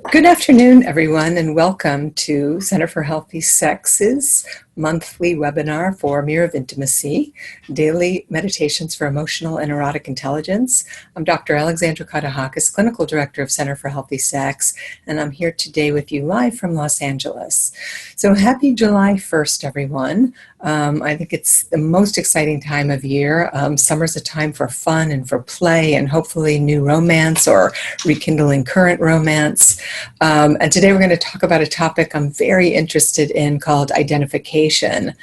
Good afternoon, everyone, and welcome to Center for Healthy Sex's monthly webinar for Mirror of Intimacy, Daily Meditations for Emotional and Erotic Intelligence. I'm Dr. Alexandra Katehakis, Clinical Director of Center for Healthy Sex, and I'm here today with you live from Los Angeles. So happy July 1st, everyone. I think it's the most exciting time of year. Summer's a time for fun and for play and hopefully new romance or rekindling current romance. And today we're going to talk about a topic I'm very interested in called identification.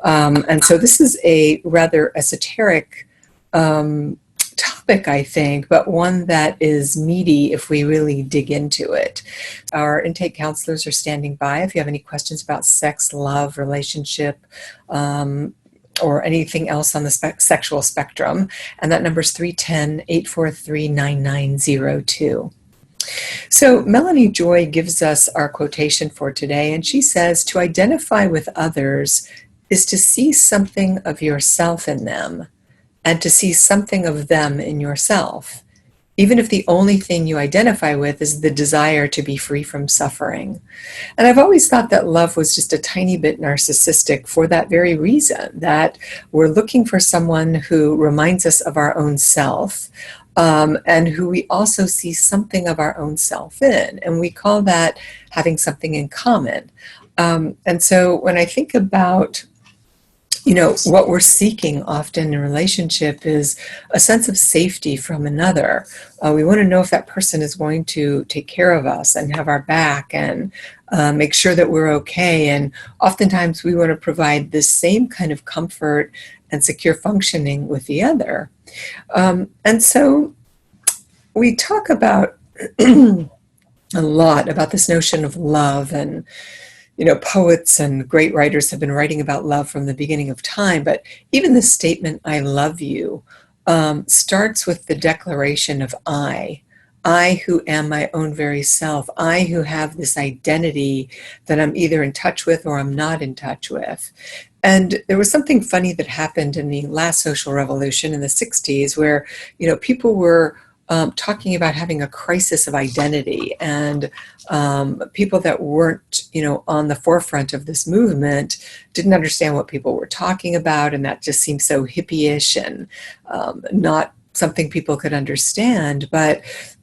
And so this is a rather esoteric topic, I think, but one that is meaty if we really dig into it. Our intake counselors are standing by if you have any questions about sex, love, relationship, or anything else on the sexual spectrum. And that number is 310-843-9902. So Melanie Joy gives us our quotation for today, and she says, "To identify with others is to see something of yourself in them, and to see something of them in yourself, even if the only thing you identify with is the desire to be free from suffering." And I've always thought that love was just a tiny bit narcissistic for that very reason, that we're looking for someone who reminds us of our own self, and who we also see something of our own self in. And we call that having something in common. And so when I think about what we're seeking often in relationship is a sense of safety from another. We want to know if that person is going to take care of us and have our back and make sure that we're okay. And oftentimes we want to provide the same kind of comfort and secure functioning with the other. And so we talk about a lot about this notion of love, and poets and great writers have been writing about love from the beginning of time, but even the statement, "I love you," starts with the declaration of I who am my own very self, I who have this identity that I'm either in touch with or I'm not in touch with. And there was something funny that happened in the last social revolution in the 60s where, people were talking about having a crisis of identity, and people that weren't, on the forefront of this movement didn't understand what people were talking about, and that just seemed so hippie-ish and not something people could understand. But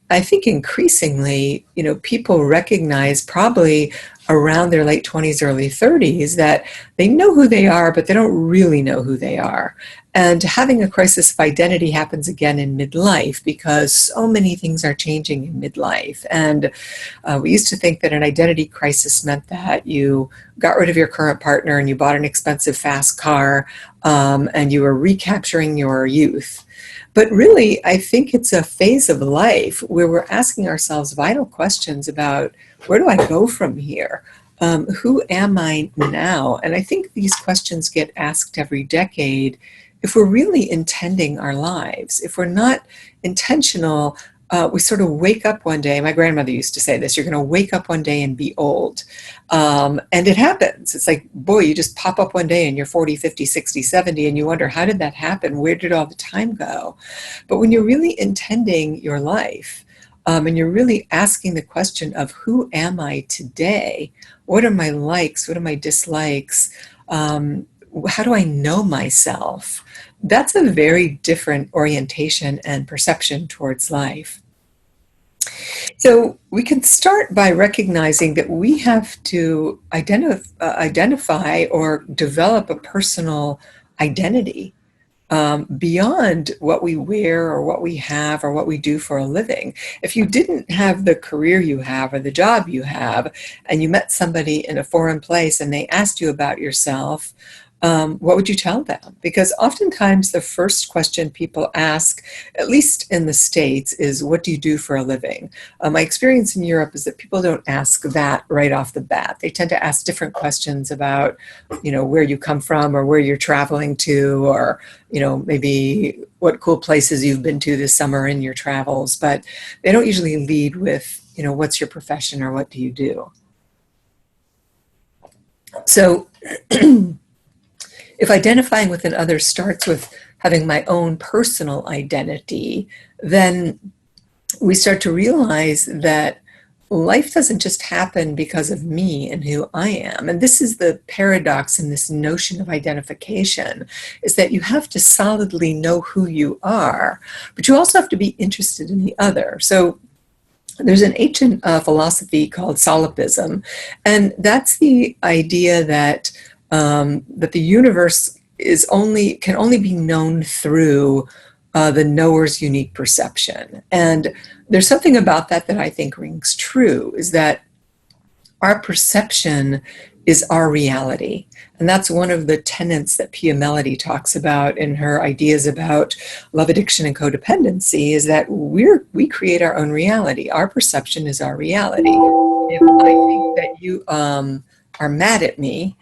I think increasingly, people recognize probably around their late 20s, early 30s that they know who they are, but they don't really know who they are. And having a crisis of identity happens again in midlife because so many things are changing in midlife. And we used to think that an identity crisis meant that you got rid of your current partner and you bought an expensive fast car, and you were recapturing your youth. But really, I think it's a phase of life where we're asking ourselves vital questions about, where do I go from here? Who am I now? And I think these questions get asked every decade if we're really intending our lives. If we're not intentional, we sort of wake up one day. My grandmother used to say this: you're going to wake up one day and be old. And it happens. It's like, boy, you just pop up one day and you're 40, 50, 60, 70, and you wonder, how did that happen? Where did all the time go? But when you're really intending your life, and you're really asking the question of, who am I today? What are my likes? What are my dislikes? How do I know myself? That's a very different orientation and perception towards life. So we can start by recognizing that we have to identify or develop a personal identity beyond what we wear or what we have or what we do for a living. If you didn't have the career you have or the job you have, and you met somebody in a foreign place and they asked you about yourself, what would you tell them? Because oftentimes the first question people ask, at least in the States, is, what do you do for a living? My experience in Europe is that people don't ask that right off the bat. They tend to ask different questions about, where you come from or where you're traveling to, or, maybe what cool places you've been to this summer in your travels. But they don't usually lead with, what's your profession or what do you do? So if identifying with another starts with having my own personal identity, then we start to realize that life doesn't just happen because of me and who I am. And this is the paradox in this notion of identification, is that you have to solidly know who you are, but you also have to be interested in the other. So there's an ancient philosophy called solipsism, and that's the idea that that the universe can only be known through the knower's unique perception. And there's something about that that I think rings true, is that our perception is our reality. And that's one of the tenets that Pia Mellody talks about in her ideas about love addiction and codependency, is that we create our own reality. Our perception is our reality. If I think that you are mad at me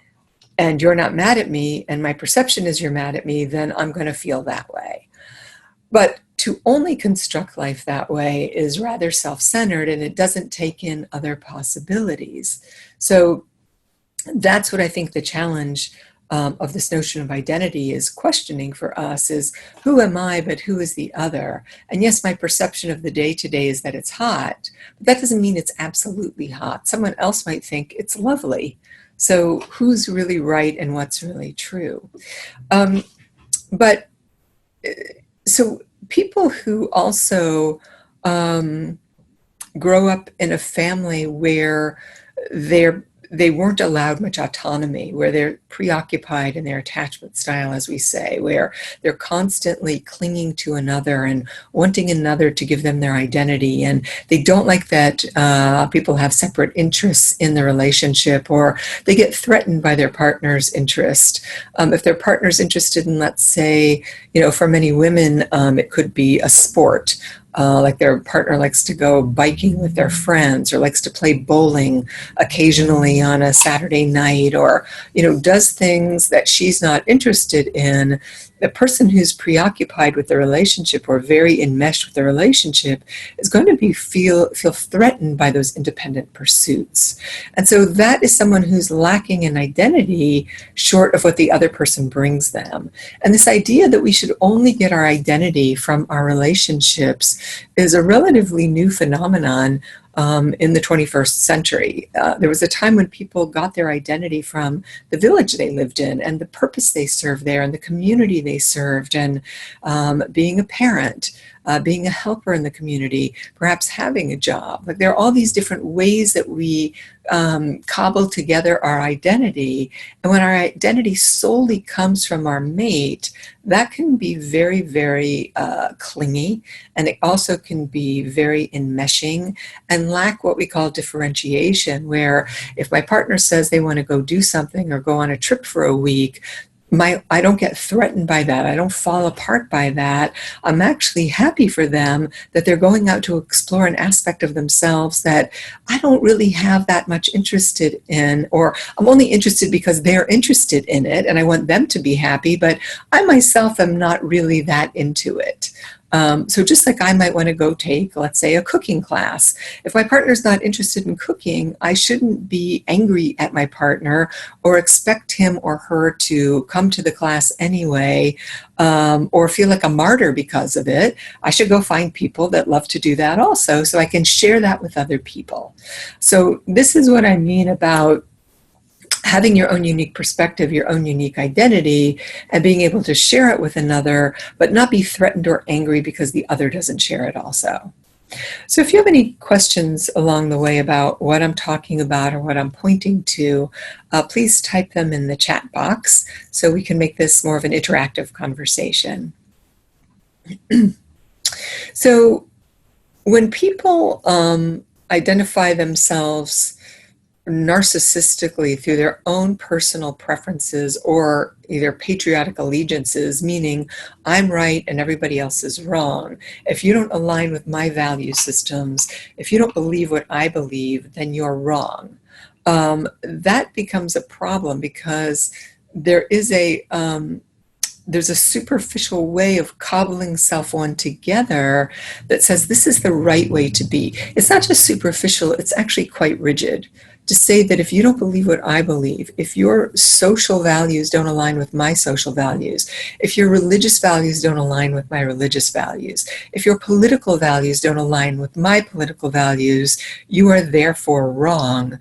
and you're not mad at me, and my perception is you're mad at me, then I'm going to feel that way. But to only construct life that way is rather self-centered, and it doesn't take in other possibilities. So that's what I think the challenge of this notion of identity is questioning for us, is who am I, but who is the other? And yes, my perception of the day-to-day is that it's hot, but that doesn't mean it's absolutely hot. Someone else might think it's lovely. So who's really right and what's really true? So people who also grow up in a family where they weren't allowed much autonomy, where they're preoccupied in their attachment style, as we say, where they're constantly clinging to another and wanting another to give them their identity, and they don't like that people have separate interests in the relationship, or they get threatened by their partner's interest. If their partner's interested in, let's say, for many women, it could be a sport. Like their partner likes to go biking with their friends, or likes to play bowling occasionally on a Saturday night, or, does things that she's not interested in. The person who's preoccupied with the relationship or very enmeshed with the relationship is going to feel threatened by those independent pursuits. And so that is someone who's lacking an identity short of what the other person brings them. And this idea that we should only get our identity from our relationships is a relatively new phenomenon in the 21st century. There was a time when people got their identity from the village they lived in, and the purpose they served there, and the community they served, and being a parent, being a helper in the community, perhaps having a job. Like, there are all these different ways that we cobble together our identity. And when our identity solely comes from our mate, that can be very, very clingy, and it also can be very enmeshing and lack what we call differentiation, where if my partner says they want to go do something or go on a trip for a week, I don't get threatened by that. I don't fall apart by that. I'm actually happy for them that they're going out to explore an aspect of themselves that I don't really have that much interested in, or I'm only interested because they're interested in it and I want them to be happy, but I myself am not really that into it. So just like I might want to go take, let's say, a cooking class. If my partner's not interested in cooking, I shouldn't be angry at my partner or expect him or her to come to the class anyway, or feel like a martyr because of it. I should go find people that love to do that also, so I can share that with other people. So this is what I mean about having your own unique perspective, your own unique identity, and being able to share it with another, but not be threatened or angry because the other doesn't share it also. So if you have any questions along the way about what I'm talking about or what I'm pointing to, please type them in the chat box so we can make this more of an interactive conversation. So when people identify themselves narcissistically through their own personal preferences or either patriotic allegiances, meaning I'm right and everybody else is wrong. If you don't align with my value systems, if you don't believe what I believe, then you're wrong. That becomes a problem because there's a superficial way of cobbling self-one together that says this is the right way to be. It's not just superficial, it's actually quite rigid. to say that if you don't believe what I believe, if your social values don't align with my social values, if your religious values don't align with my religious values, if your political values don't align with my political values, you are therefore wrong,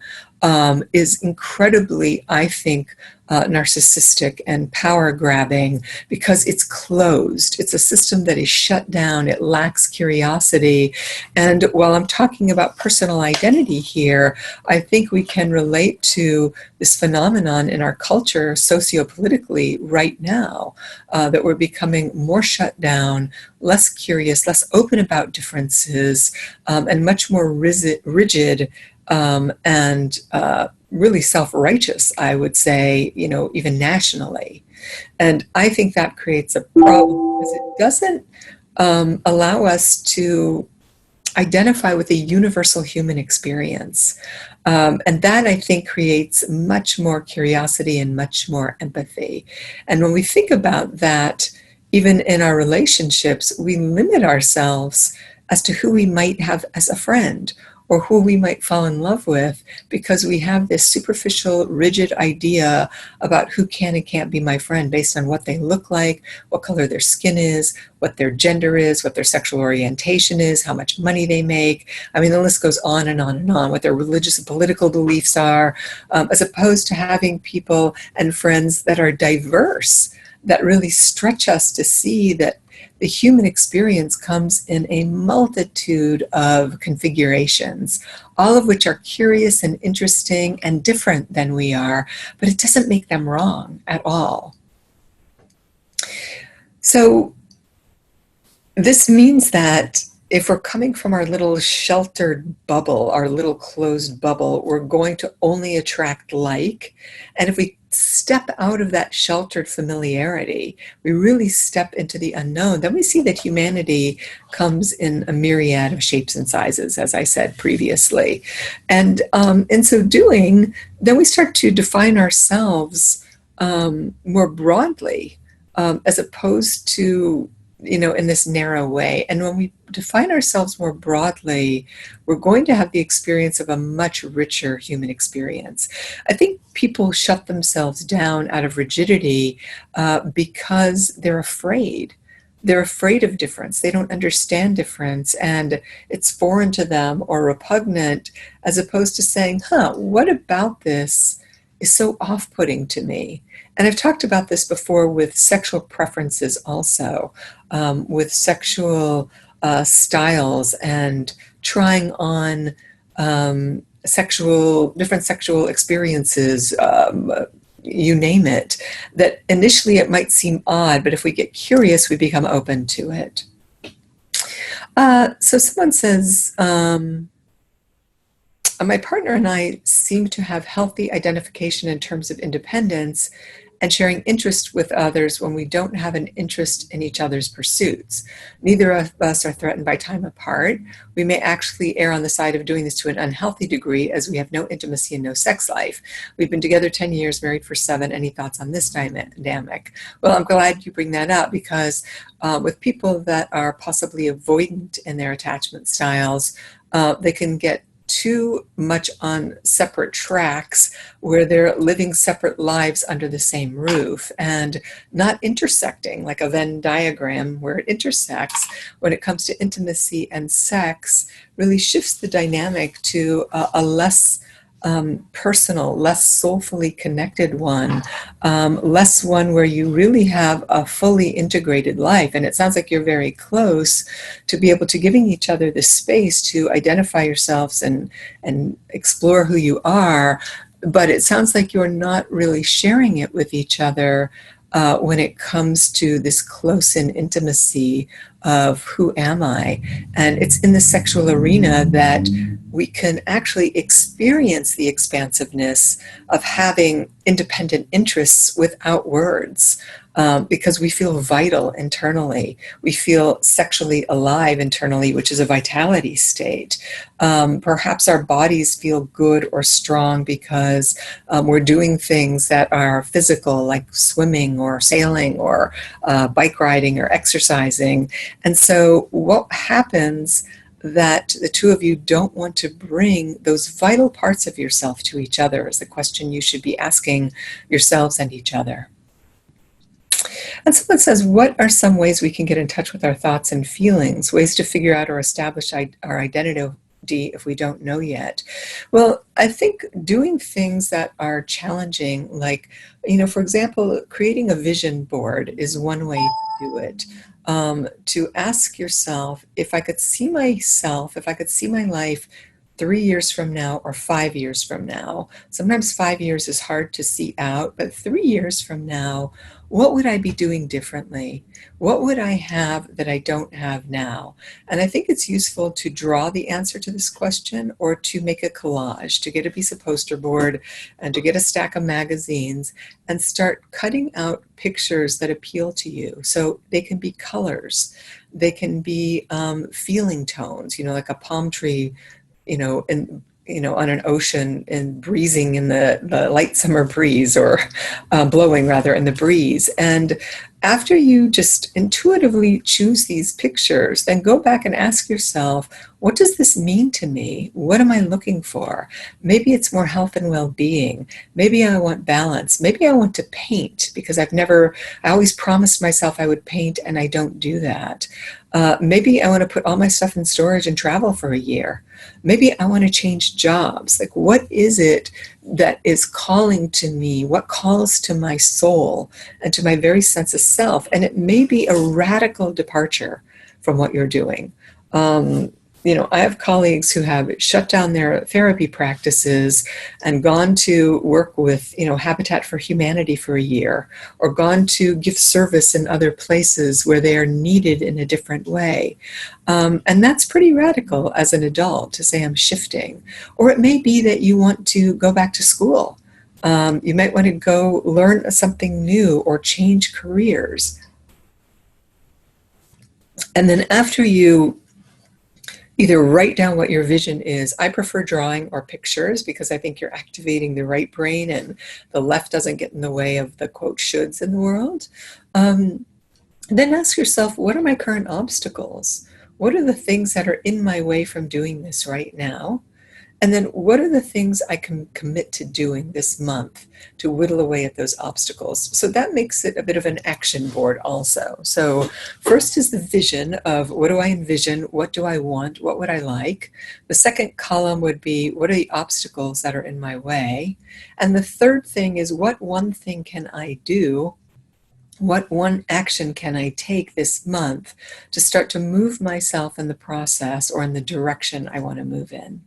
is incredibly, I think, narcissistic and power grabbing, because it's closed. It's a system that is shut down. It lacks curiosity. And while I'm talking about personal identity here, I think we can relate to this phenomenon in our culture sociopolitically right now, that we're becoming more shut down, less curious, less open about differences, and much more rigid, and really self-righteous, I would say, even nationally. And I think that creates a problem, because it doesn't allow us to identify with a universal human experience. And that, I think, creates much more curiosity and much more empathy. And when we think about that, even in our relationships, we limit ourselves as to who we might have as a friend, or who we might fall in love with, because we have this superficial, rigid idea about who can and can't be my friend based on what they look like, what color their skin is, what their gender is, what their sexual orientation is, how much money they make. I mean, the list goes on and on and on, what their religious and political beliefs are, as opposed to having people and friends that are diverse, that really stretch us to see that the human experience comes in a multitude of configurations, all of which are curious and interesting and different than we are, but it doesn't make them wrong at all. So this means that if we're coming from our little sheltered bubble, our little closed bubble, we're going to only attract like. And if we step out of that sheltered familiarity, we really step into the unknown, then we see that humanity comes in a myriad of shapes and sizes, as I said previously. And in so doing, then we start to define ourselves more broadly, as opposed to, in this narrow way. And when we define ourselves more broadly, we're going to have the experience of a much richer human experience. I think people shut themselves down out of rigidity because they're afraid. They're afraid of difference. They don't understand difference, and it's foreign to them or repugnant, as opposed to saying, what about this is so off-putting to me? And I've talked about this before with sexual preferences also, with sexual styles and trying on different sexual experiences, you name it, that initially it might seem odd, but if we get curious, we become open to it. So someone says, my partner and I seem to have healthy identification in terms of independence and sharing interest with others when we don't have an interest in each other's pursuits. Neither of us are threatened by time apart. We may actually err on the side of doing this to an unhealthy degree, as we have no intimacy and no sex life. We've been together 10 years, married for 7. Any thoughts on this dynamic? Well, I'm glad you bring that up, because with people that are possibly avoidant in their attachment styles, they can get too much on separate tracks where they're living separate lives under the same roof and not intersecting, like a Venn diagram where it intersects when it comes to intimacy and sex, really shifts the dynamic to a less personal, less soulfully connected one, less one where you really have a fully integrated life. And it sounds like you're very close to be able to giving each other the space to identify yourselves and explore who you are. But it sounds like you're not really sharing it with each other when it comes to this close-in intimacy of who am I? And it's in the sexual arena that we can actually experience the expansiveness of having independent interests without words, because we feel vital internally. We feel sexually alive internally, which is a vitality state. Perhaps our bodies feel good or strong because we're doing things that are physical, like swimming or sailing or bike riding or exercising. And so what happens that the two of you don't want to bring those vital parts of yourself to each other is the question you should be asking yourselves and each other. And someone says, what are some ways we can get in touch with our thoughts and feelings, ways to figure out or establish our identity if we don't know yet? Well, I think doing things that are challenging, like, for example, creating a vision board is one way to do it. To ask yourself, if I could see myself, if I could see my life 3 years from now or 5 years from now. Sometimes 5 years is hard to see out, but 3 years from now, what would I be doing differently? What would I have that I don't have now? And I think it's useful to draw the answer to this question or to make a collage, to get a piece of poster board and to get a stack of magazines and start cutting out pictures that appeal to you. So they can be colors, they can be feeling tones, like a palm tree, on an ocean and breezing in the light summer breeze, or blowing rather in the breeze. And after you just intuitively choose these pictures, then go back and ask yourself, what does this mean to me? What am I looking for? Maybe it's more health and well-being. Maybe I want balance. Maybe I want to paint because I always promised myself I would paint and I don't do that. Maybe I want to put all my stuff in storage and travel for a year. Maybe I want to change jobs. Like, what is it that is calling to me? What calls to my soul and to my very sense of self? And it may be a radical departure from what you're doing. I have colleagues who have shut down their therapy practices and gone to work with, Habitat for Humanity for a year, or gone to give service in other places where they are needed in a different way. And that's pretty radical as an adult to say, I'm shifting. Or it may be that you want to go back to school. You might want to go learn something new or change careers. And then after you either write down what your vision is. I prefer drawing or pictures because I think you're activating the right brain and the left doesn't get in the way of the quote shoulds in the world. Then ask yourself, what are my current obstacles? What are the things that are in my way from doing this right now? And then what are the things I can commit to doing this month to whittle away at those obstacles? So that makes it a bit of an action board also. So first is the vision of, what do I envision? What do I want? What would I like? The second column would be, what are the obstacles that are in my way? And the third thing is, what one thing can I do? What one action can I take this month to start to move myself in the process or in the direction I want to move in?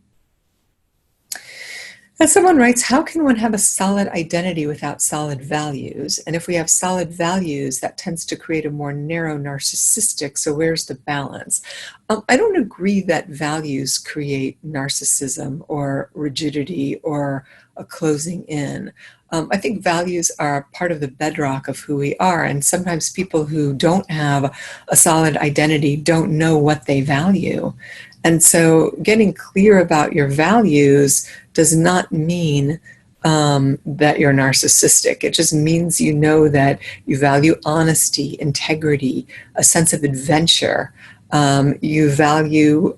And someone writes, how can one have a solid identity without solid values? And if we have solid values, that tends to create a more narrow narcissistic, so where's the balance? I don't agree that values create narcissism or rigidity or a closing in. I think values are part of the bedrock of who we are, and sometimes people who don't have a solid identity don't know what they value. And so getting clear about your values does not mean that you're narcissistic. It just means you know that you value honesty, integrity, a sense of adventure. You value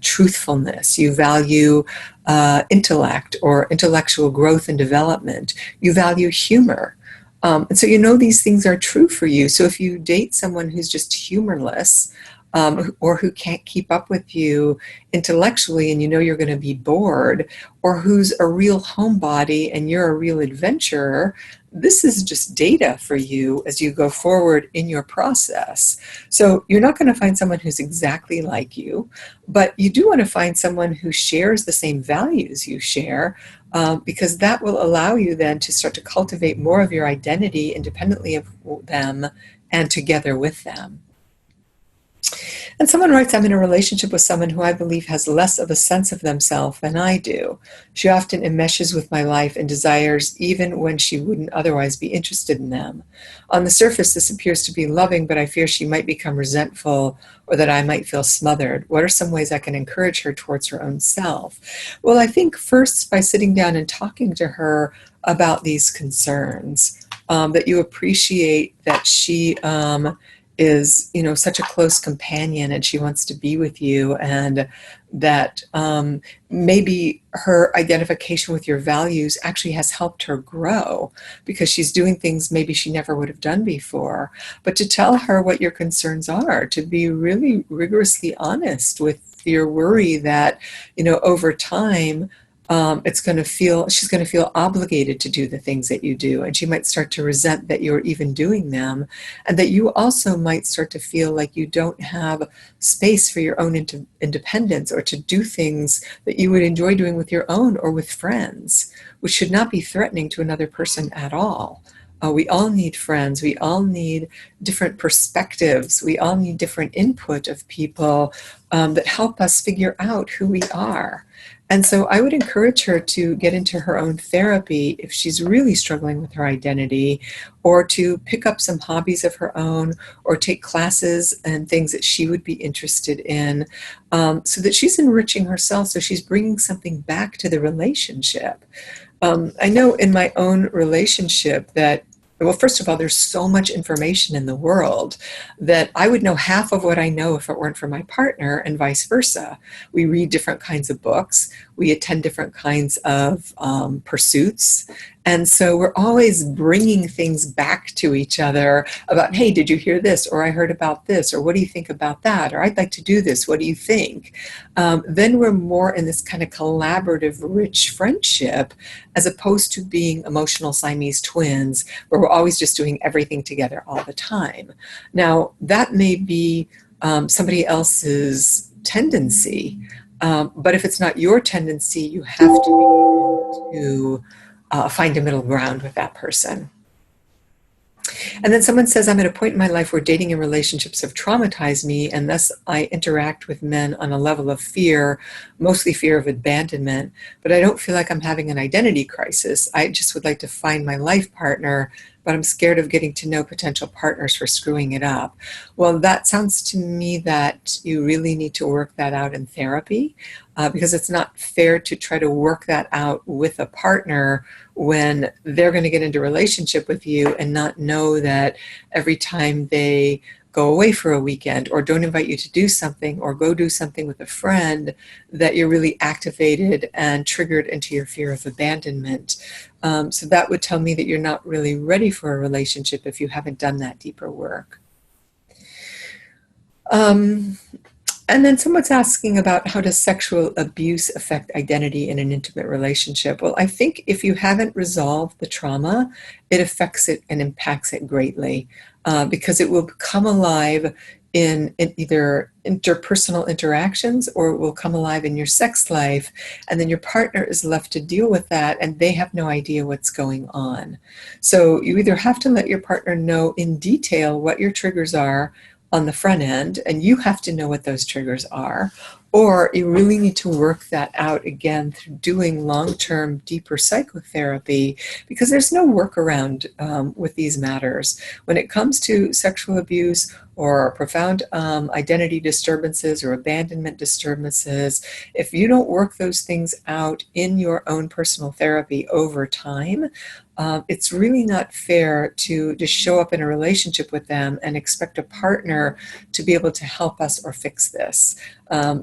truthfulness. You value intellect or intellectual growth and development. You value humor. And so you know these things are true for you. So if you date someone who's just humorless, or who can't keep up with you intellectually and you know you're going to be bored, or who's a real homebody and you're a real adventurer, this is just data for you as you go forward in your process. So you're not going to find someone who's exactly like you, but you do want to find someone who shares the same values you share, because that will allow you then to start to cultivate more of your identity independently of them and together with them. And someone writes, I'm in a relationship with someone who I believe has less of a sense of themselves than I do. She often enmeshes with my life and desires even when she wouldn't otherwise be interested in them. On the surface, this appears to be loving, but I fear she might become resentful or that I might feel smothered. What are some ways I can encourage her towards her own self? Well, I think first by sitting down and talking to her about these concerns, that you appreciate that she is, such a close companion and she wants to be with you, and that maybe her identification with your values actually has helped her grow because she's doing things maybe she never would have done before. But to tell her what your concerns are, to be really rigorously honest with your worry that, over time, she's going to feel obligated to do the things that you do, and she might start to resent that you're even doing them, and that you also might start to feel like you don't have space for your own independence or to do things that you would enjoy doing with your own or with friends, which should not be threatening to another person at all. We all need friends. We all need different perspectives. We all need different input of people that help us figure out who we are. And so I would encourage her to get into her own therapy if she's really struggling with her identity, or to pick up some hobbies of her own, or take classes and things that she would be interested in, so that she's enriching herself, so she's bringing something back to the relationship. I know in my own relationship that, well, first of all, there's so much information in the world that I would know half of what I know if it weren't for my partner, and vice versa. We read different kinds of books. We attend different kinds of pursuits. And so we're always bringing things back to each other about, hey, did you hear this? Or I heard about this? Or what do you think about that? Or I'd like to do this. What do you think? Then we're more in this kind of collaborative, rich friendship, as opposed to being emotional Siamese twins, where we're always just doing everything together all the time. Now, that may be somebody else's tendency, but if it's not your tendency, you have to be able to find a middle ground with that person. And then someone says, I'm at a point in my life where dating and relationships have traumatized me, and thus I interact with men on a level of fear, mostly fear of abandonment, but I don't feel like I'm having an identity crisis. I just would like to find my life partner, but I'm scared of getting to know potential partners for screwing it up. Well, that sounds to me that you really need to work that out in therapy, because it's not fair to try to work that out with a partner when they're going to get into a relationship with you and not know that every time they go away for a weekend or don't invite you to do something or go do something with a friend, that you're really activated and triggered into your fear of abandonment. So that would tell me that you're not really ready for a relationship if you haven't done that deeper work. And then someone's asking about, how does sexual abuse affect identity in an intimate relationship? Well, I think if you haven't resolved the trauma, it affects it and impacts it greatly, because it will come alive in either interpersonal interactions, or it will come alive in your sex life, and then your partner is left to deal with that, and they have no idea what's going on. So you either have to let your partner know in detail what your triggers are on the front end, and you have to know what those triggers are, or you really need to work that out again through doing long-term, deeper psychotherapy, because there's no workaround with these matters. When it comes to sexual abuse or profound identity disturbances or abandonment disturbances, if you don't work those things out in your own personal therapy over time, it's really not fair to just show up in a relationship with them and expect a partner to be able to help us or fix this.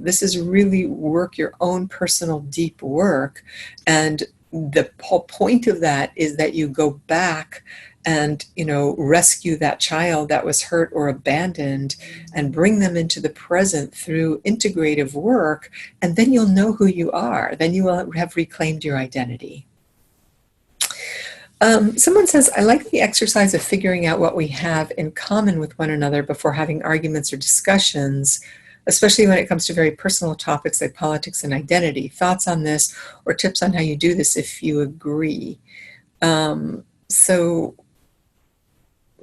This is really your own personal deep work. And the whole point of that is that you go back and, rescue that child that was hurt or abandoned and bring them into the present through integrative work. And then you'll know who you are. Then you will have reclaimed your identity. Someone says, I like the exercise of figuring out what we have in common with one another before having arguments or discussions, especially when it comes to very personal topics like politics and identity. Thoughts on this, or tips on how you do this if you agree? So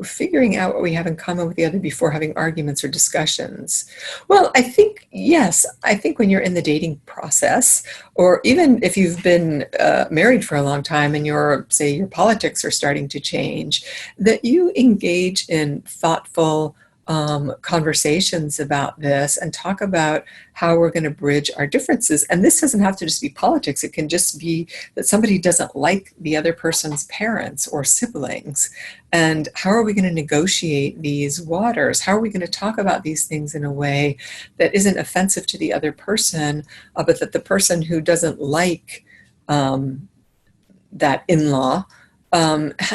figuring out what we have in common with the other before having arguments or discussions. Well, I think, yes, I think when you're in the dating process, or even if you've been married for a long time and your politics are starting to change, that you engage in thoughtful, conversations about this and talk about how we're going to bridge our differences. And this doesn't have to just be politics. It can just be that somebody doesn't like the other person's parents or siblings. And how are we going to negotiate these waters? How are we going to talk about these things in a way that isn't offensive to the other person, but that the person who doesn't like that in-law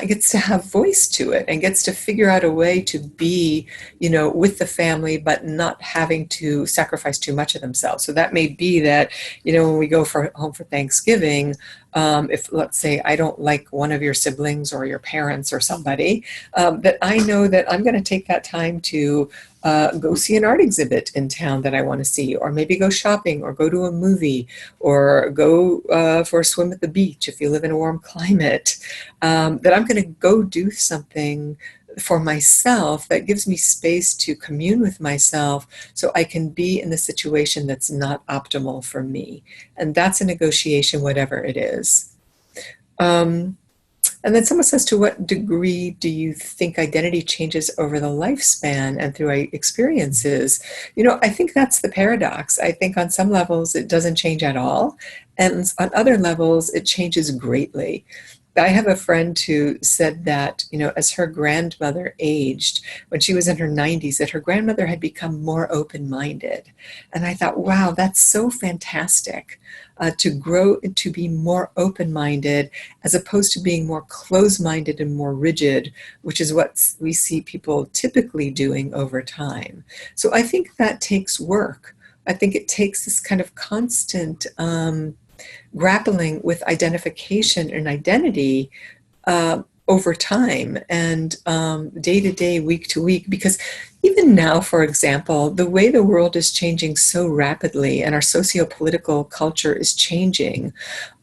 gets to have voice to it and gets to figure out a way to be, with the family, but not having to sacrifice too much of themselves. So that may be that, when we go home for Thanksgiving, if, let's say, I don't like one of your siblings or your parents or somebody, that I know that I'm going to take that time to go see an art exhibit in town that I want to see, or maybe go shopping, or go to a movie, or go for a swim at the beach if you live in a warm climate, that I'm going to go do something for myself that gives me space to commune with myself so I can be in the situation that's not optimal for me. And that's a negotiation, whatever it is. And then someone says, to what degree do you think identity changes over the lifespan and through experiences? I think that's the paradox. I think on some levels it doesn't change at all. And on other levels, it changes greatly. I have a friend who said that, as her grandmother aged, when she was in her 90s, that her grandmother had become more open-minded. And I thought, wow, that's so fantastic, to grow to be more open-minded as opposed to being more closed-minded and more rigid, which is what we see people typically doing over time. So I think that takes work. I think it takes this kind of constant grappling with identification and identity over time and day to day, week to week, because even now, for example, the way the world is changing so rapidly and our socio-political culture is changing,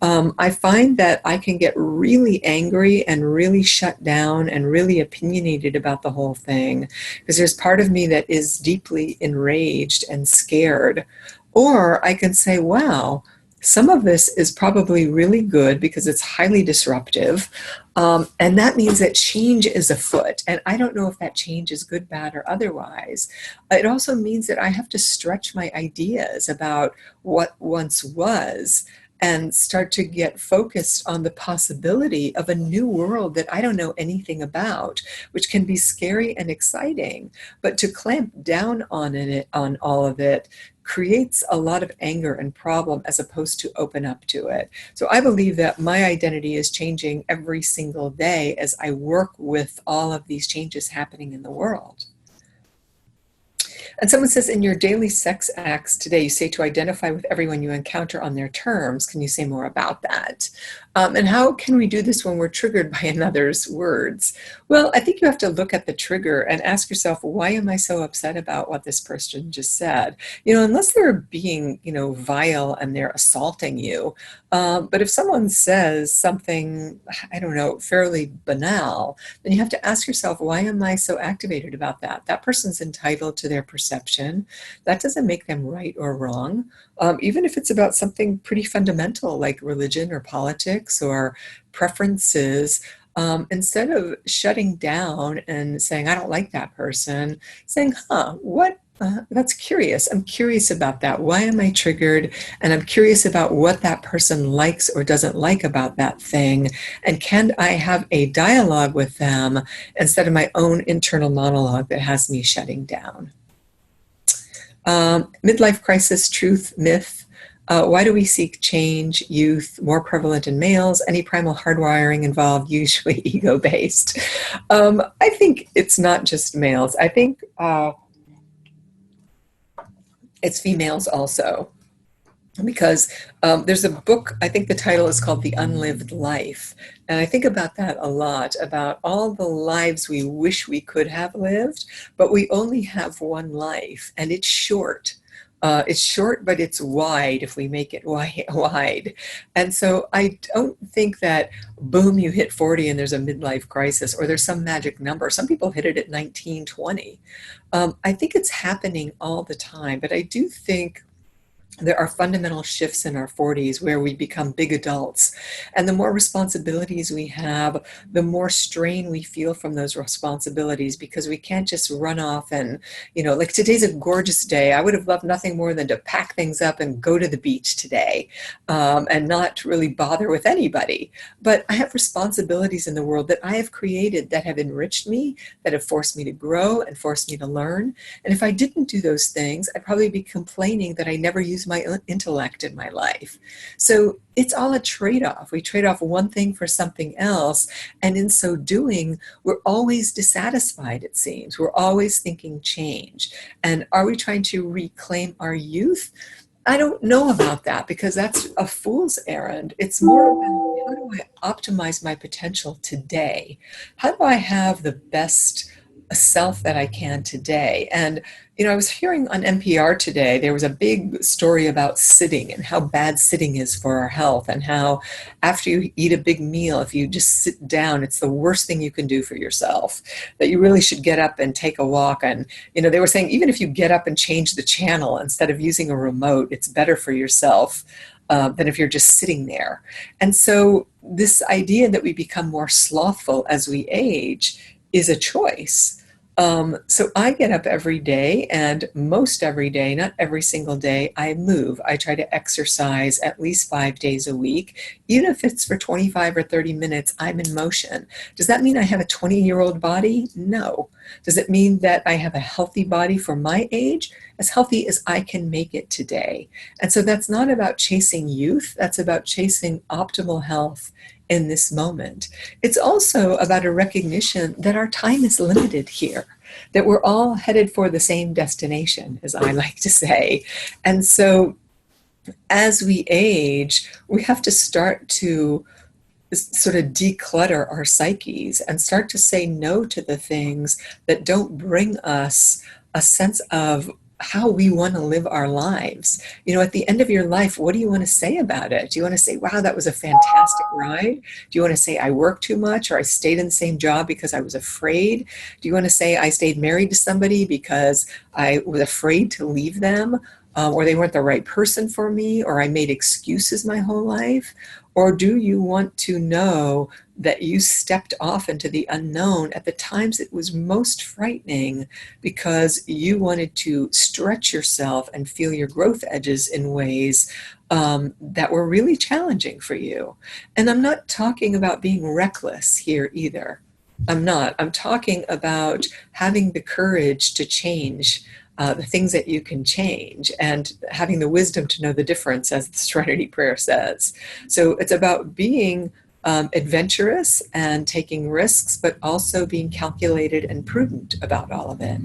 I find that I can get really angry and really shut down and really opinionated about the whole thing because there's part of me that is deeply enraged and scared. Or I can say, wow, some of this is probably really good because it's highly disruptive. And that means that change is afoot. And I don't know if that change is good, bad, or otherwise. It also means that I have to stretch my ideas about what once was and start to get focused on the possibility of a new world that I don't know anything about, which can be scary and exciting. But to clamp down on all of it creates a lot of anger and problem as opposed to open up to it. So I believe that my identity is changing every single day as I work with all of these changes happening in the world. And someone says, in your daily sex acts today, you say to identify with everyone you encounter on their terms. Can you say more about that? And how can we do this when we're triggered by another's words? Well, I think you have to look at the trigger and ask yourself, why am I so upset about what this person just said? Unless they're being, vile and they're assaulting you. But if someone says something, I don't know, fairly banal, then you have to ask yourself, why am I so activated about that? That person's entitled to their perception. That doesn't make them right or wrong. Even if it's about something pretty fundamental like religion or politics or preferences, instead of shutting down and saying, I don't like that person, saying, what? That's curious. I'm curious about that. Why am I triggered? And I'm curious about what that person likes or doesn't like about that thing. And can I have a dialogue with them instead of my own internal monologue that has me shutting down? Midlife crisis, truth, myth. Why do we seek change? Youth, more prevalent in males. Any primal hardwiring involved? Usually ego-based. I think it's not just males. I think it's females also. Because there's a book, I think the title is called The Unlived Life. And I think about that a lot, about all the lives we wish we could have lived, but we only have one life, and it's short. It's short, but it's wide if we make it wide. And so I don't think that, boom, you hit 40 and there's a midlife crisis, or there's some magic number. Some people hit it at 19, 20. I think it's happening all the time, but I do think there are fundamental shifts in our 40s where we become big adults. And the more responsibilities we have, the more strain we feel from those responsibilities, because we can't just run off and, like today's a gorgeous day. I would have loved nothing more than to pack things up and go to the beach today, and not really bother with anybody. But I have responsibilities in the world that I have created that have enriched me, that have forced me to grow and forced me to learn. And if I didn't do those things, I'd probably be complaining that I never use my intellect in my life. So it's all a trade-off. We trade off one thing for something else. And in so doing, we're always dissatisfied, it seems. We're always thinking change. And are we trying to reclaim our youth? I don't know about that, because that's a fool's errand. It's more about, how do I optimize my potential today? How do I have the best self that I can today? And I was hearing on NPR today, there was a big story about sitting and how bad sitting is for our health, and how after you eat a big meal, if you just sit down, it's the worst thing you can do for yourself, that you really should get up and take a walk. And they were saying, even if you get up and change the channel instead of using a remote, it's better for yourself than if you're just sitting there. And so this idea that we become more slothful as we age is a choice. So I get up every day, and most every day, not every single day, I move. I try to exercise at least 5 days a week. Even if it's for 25 or 30 minutes, I'm in motion. Does that mean I have a 20-year-old body? No. Does it mean that I have a healthy body for my age? As healthy as I can make it today. And so that's not about chasing youth. That's about chasing optimal health in this moment. It's also about a recognition that our time is limited here, that we're all headed for the same destination, as I like to say. And so as we age, we have to start to sort of declutter our psyches and start to say no to the things that don't bring us a sense of how we want to live our lives. At the end of your life, what do you want to say about it? Do you want to say, wow, that was a fantastic ride? Do you want to say, I worked too much, or I stayed in the same job because I was afraid? Do you want to say, I stayed married to somebody because I was afraid to leave them, or they weren't the right person for me, or I made excuses my whole life? Or do you want to know that you stepped off into the unknown at the times it was most frightening, because you wanted to stretch yourself and feel your growth edges in ways that were really challenging for you? And I'm not talking about being reckless here either. I'm not. I'm talking about having the courage to change the things that you can change, and having the wisdom to know the difference, as the Serenity Prayer says. So it's about being adventurous and taking risks, but also being calculated and prudent about all of it.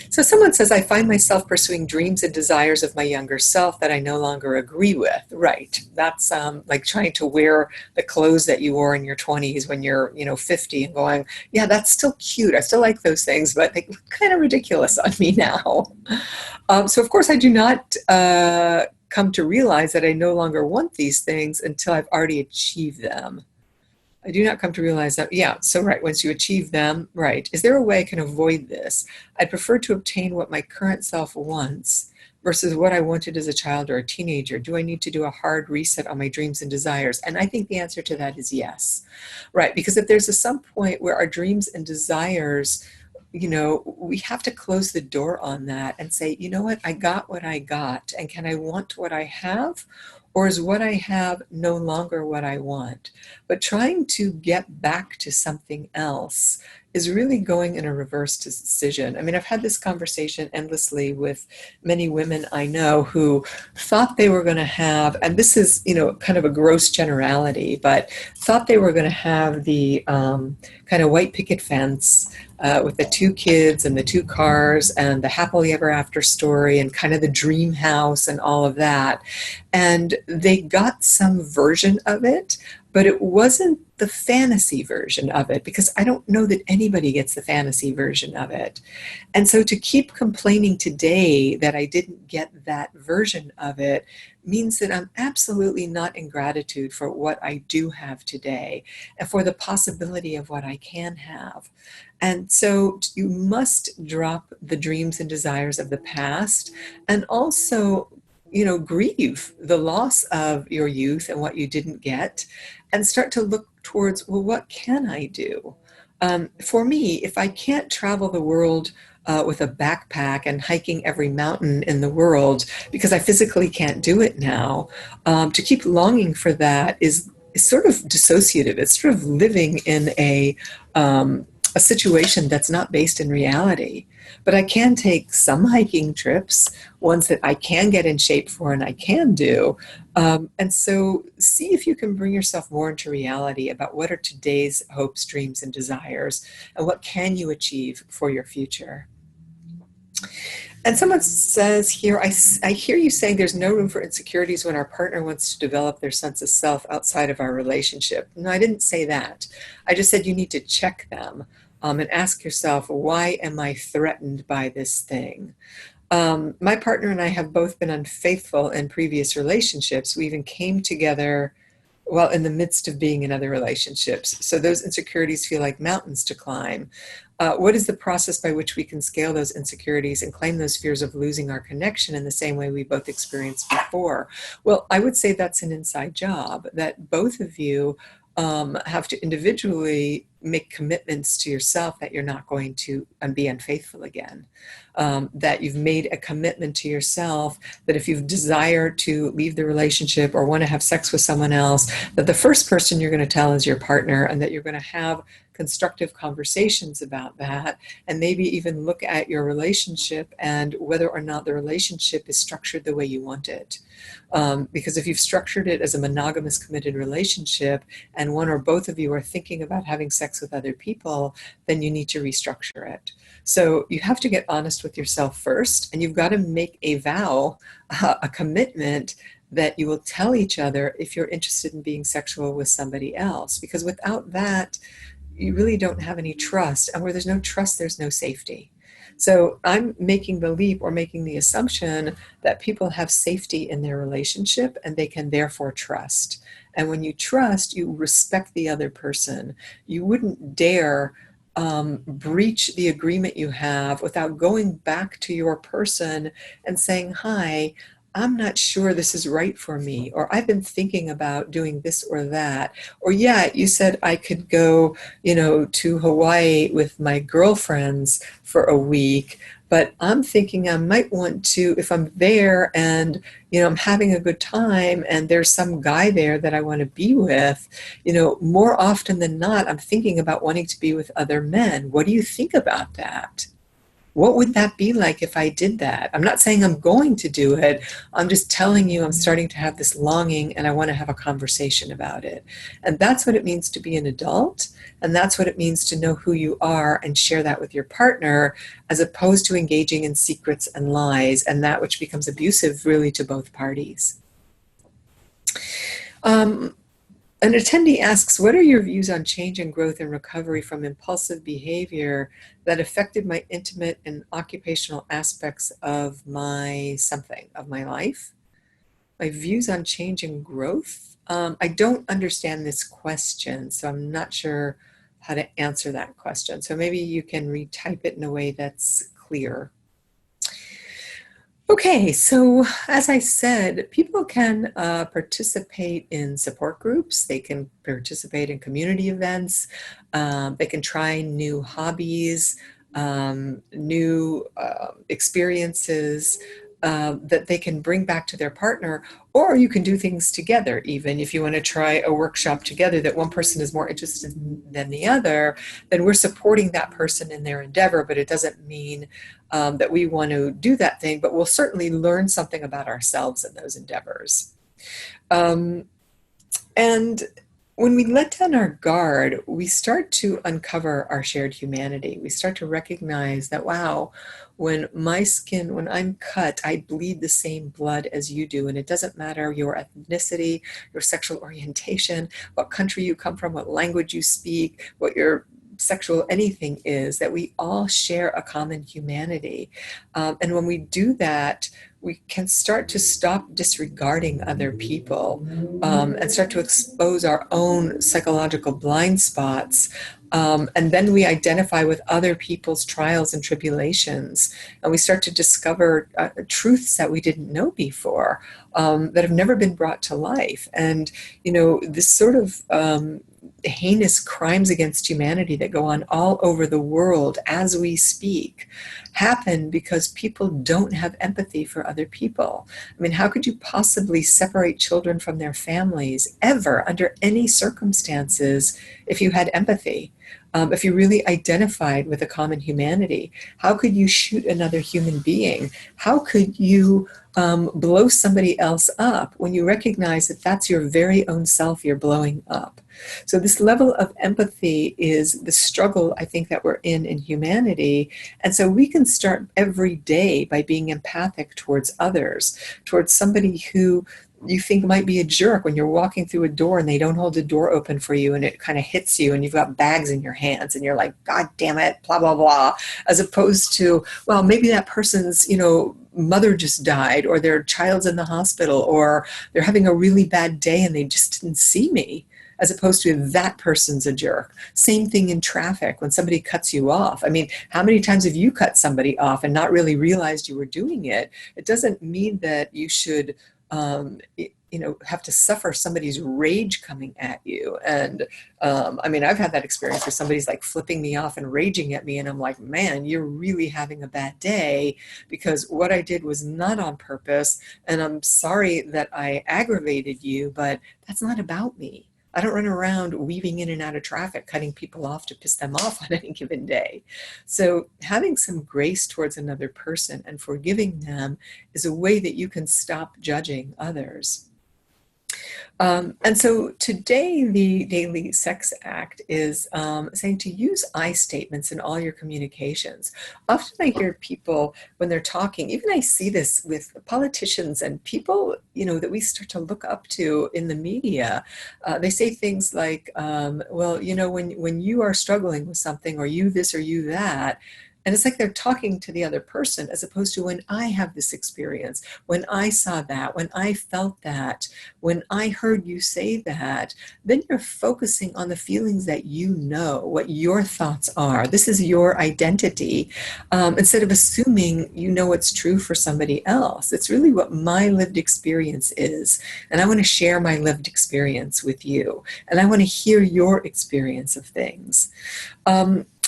So someone says, I find myself pursuing dreams and desires of my younger self that I no longer agree with. Right. That's like trying to wear the clothes that you wore in your 20s when you're, 50, and going, yeah, that's still cute. I still like those things, but they look kind of ridiculous on me now. So of course I do not come to realize that I no longer want these things until I've already achieved them. I do not come to realize that, yeah, so right, once you achieve them, right. Is there a way I can avoid this? I'd prefer to obtain what my current self wants versus what I wanted as a child or a teenager. Do I need to do a hard reset on my dreams and desires? And I think the answer to that is yes. Right, because if there's some point where our dreams and desires, we have to close the door on that and say, you know what, I got what I got, and can I want what I have? Or is what I have no longer what I want? But trying to get back to something else is really going in a reverse decision. I mean, I've had this conversation endlessly with many women I know who thought they were going to have, and this is, kind of a gross generality, but thought they were going to have the kind of white picket fence with the 2 kids and the 2 cars and the happily ever after story and kind of the dream house and all of that. And they got some version of it, but it wasn't the fantasy version of it, because I don't know that anybody gets the fantasy version of it. And so to keep complaining today that I didn't get that version of it means that I'm absolutely not in gratitude for what I do have today and for the possibility of what I can have. And so you must drop the dreams and desires of the past, and also, grieve the loss of your youth and what you didn't get, and start to look towards, well, what can I do? For me, if I can't travel the world with a backpack and hiking every mountain in the world because I physically can't do it now, to keep longing for that is sort of dissociative. It's sort of living in a situation that's not based in reality. But I can take some hiking trips, ones that I can get in shape for and I can do. And so see if you can bring yourself more into reality about what are today's hopes, dreams, and desires, and what can you achieve for your future. And someone says here, I hear you saying there's no room for insecurities when our partner wants to develop their sense of self outside of our relationship. No, I didn't say that. I just said you need to check them, and ask yourself, why am I threatened by this thing? My partner and I have both been unfaithful in previous relationships. We even came together while in the midst of being in other relationships. So those insecurities feel like mountains to climb. What is the process by which we can scale those insecurities and claim those fears of losing our connection in the same way we both experienced before? Well, I would say that's an inside job, that both of you have to individually make commitments to yourself that you're not going to be unfaithful again. That you've made a commitment to yourself that if you desire to leave the relationship or want to have sex with someone else, that the first person you're going to tell is your partner, and that you're going to have constructive conversations about that, and maybe even look at your relationship and whether or not the relationship is structured the way you want it. Because if you've structured it as a monogamous committed relationship and one or both of you are thinking about having sex with other people, then you need to restructure it. So you have to get honest with yourself first, and you've got to make a vow, a commitment that you will tell each other if you're interested in being sexual with somebody else. Because without that, you really don't have any trust. And where there's no trust, there's no safety. So I'm making the leap or making the assumption that people have safety in their relationship and they can therefore trust. And when you trust, you respect the other person. You wouldn't dare breach the agreement you have without going back to your person and saying, hi, I'm not sure this is right for me, or I've been thinking about doing this or that, or yeah, you said I could go, to Hawaii with my girlfriends for a week, but I'm thinking I might want to, if I'm there and, I'm having a good time and there's some guy there that I want to be with, more often than not, I'm thinking about wanting to be with other men. What do you think about that? What would that be like if I did that? I'm not saying I'm going to do it. I'm just telling you I'm starting to have this longing and I want to have a conversation about it. And that's what it means to be an adult. And that's what it means to know who you are and share that with your partner, as opposed to engaging in secrets and lies, and that which becomes abusive really to both parties. An attendee asks, what are your views on change and growth and recovery from impulsive behavior that affected my intimate and occupational aspects of my life? My views on change and growth? I don't understand this question, so I'm not sure how to answer that question. So maybe you can retype it in a way that's clear. Okay, so as I said, people can participate in support groups. They can participate in community events. They can try new hobbies, new experiences that they can bring back to their partner. Or you can do things together, even if you want to try a workshop together that one person is more interested in than the other, then we're supporting that person in their endeavor, but it doesn't mean that we want to do that thing, but we'll certainly learn something about ourselves in those endeavors. And when we let down our guard, we start to uncover our shared humanity. We start to recognize that, wow, when I'm cut, I bleed the same blood as you do. And it doesn't matter your ethnicity, your sexual orientation, what country you come from, what language you speak, what your sexual anything is, that we all share a common humanity. And when we do that, we can start to stop disregarding other people, and start to expose our own psychological blind spots. And then we identify with other people's trials and tribulations, and we start to discover truths that we didn't know before, that have never been brought to life. And, this sort of heinous crimes against humanity that go on all over the world as we speak happen because people don't have empathy for other people. I mean, how could you possibly separate children from their families ever under any circumstances if you had empathy? If you really identified with a common humanity? How could you shoot another human being? How could you blow somebody else up when you recognize that that's your very own self you're blowing up? So this level of empathy is the struggle, I think, that we're in humanity. And so we can start every day by being empathic towards others, towards somebody who you think might be a jerk when you're walking through a door and they don't hold the door open for you and it kind of hits you and you've got bags in your hands and you're like, God damn it, blah, blah, blah, as opposed to, well, maybe that person's, mother just died, or their child's in the hospital, or they're having a really bad day and they just didn't see me, as opposed to that person's a jerk. Same thing in traffic when somebody cuts you off. I mean, how many times have you cut somebody off and not really realized you were doing it? It doesn't mean that you should have to suffer somebody's rage coming at you. And I mean, I've had that experience where somebody's like flipping me off and raging at me, and I'm like, man, you're really having a bad day because what I did was not on purpose, and I'm sorry that I aggravated you, but that's not about me. I don't run around weaving in and out of traffic, cutting people off to piss them off on any given day. So having some grace towards another person and forgiving them is a way that you can stop judging others. And so today, the Daily Sex Act is saying to use I statements in all your communications. Often I hear people when they're talking, even I see this with politicians and people, that we start to look up to in the media. They say things like, well, when you are struggling with something, or you this or you that, and it's like they're talking to the other person, as opposed to when I have this experience, when I saw that, when I felt that, when I heard you say that, then you're focusing on the feelings that you know, what your thoughts are. This is your identity, instead of assuming you know what's true for somebody else. It's really what my lived experience is. And I want to share my lived experience with you. And I want to hear your experience of things.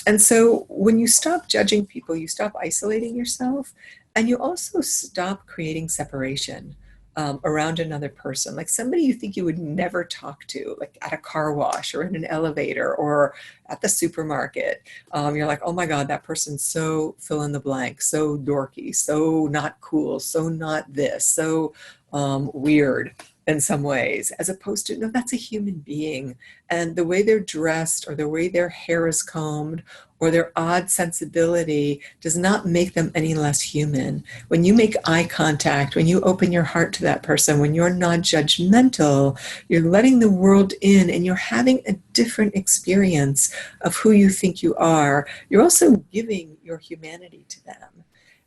And so when you stop judging people, you stop isolating yourself, and you also stop creating separation around another person, like somebody you think you would never talk to, like at a car wash or in an elevator or at the supermarket. You're like, oh my God, that person's so fill in the blank, so dorky, so not cool, so not this, so weird in some ways, as opposed to, no, that's a human being. And the way they're dressed, or the way their hair is combed, or their odd sensibility does not make them any less human. When you make eye contact, when you open your heart to that person, when you're non-judgmental, you're letting the world in, and you're having a different experience of who you think you are. You're also giving your humanity to them.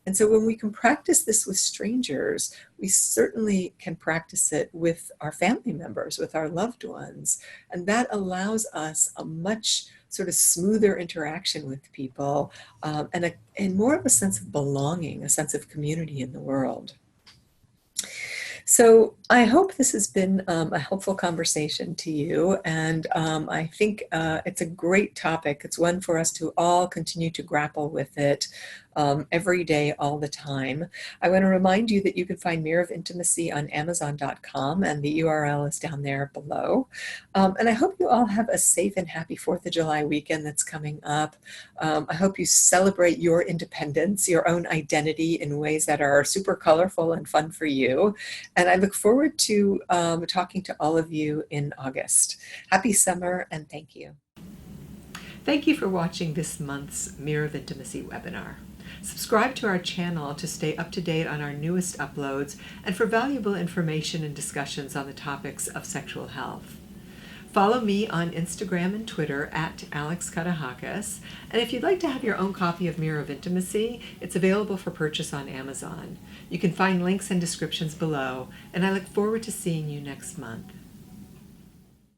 And so when we can practice this with strangers, we certainly can practice it with our family members, with our loved ones. And that allows us a much sort of smoother interaction with people, and more of a sense of belonging, a sense of community in the world. So I hope this has been a helpful conversation to you, and I think it's a great topic. It's one for us to all continue to grapple with it. every day, all the time. I want to remind you that you can find Mirror of Intimacy on Amazon.com, and the URL is down there below. And I hope you all have a safe and happy 4th of July weekend that's coming up. I hope you celebrate your independence, your own identity in ways that are super colorful and fun for you. And I look forward to talking to all of you in August. Happy summer, and thank you. Thank you for watching this month's Mirror of Intimacy webinar. Subscribe to our channel to stay up to date on our newest uploads and for valuable information and discussions on the topics of sexual health. Follow me on Instagram and Twitter at Katehakis. And if you'd like to have your own copy of Mirror of Intimacy, it's available for purchase on Amazon. You can find links and descriptions below, and I look forward to seeing you next month.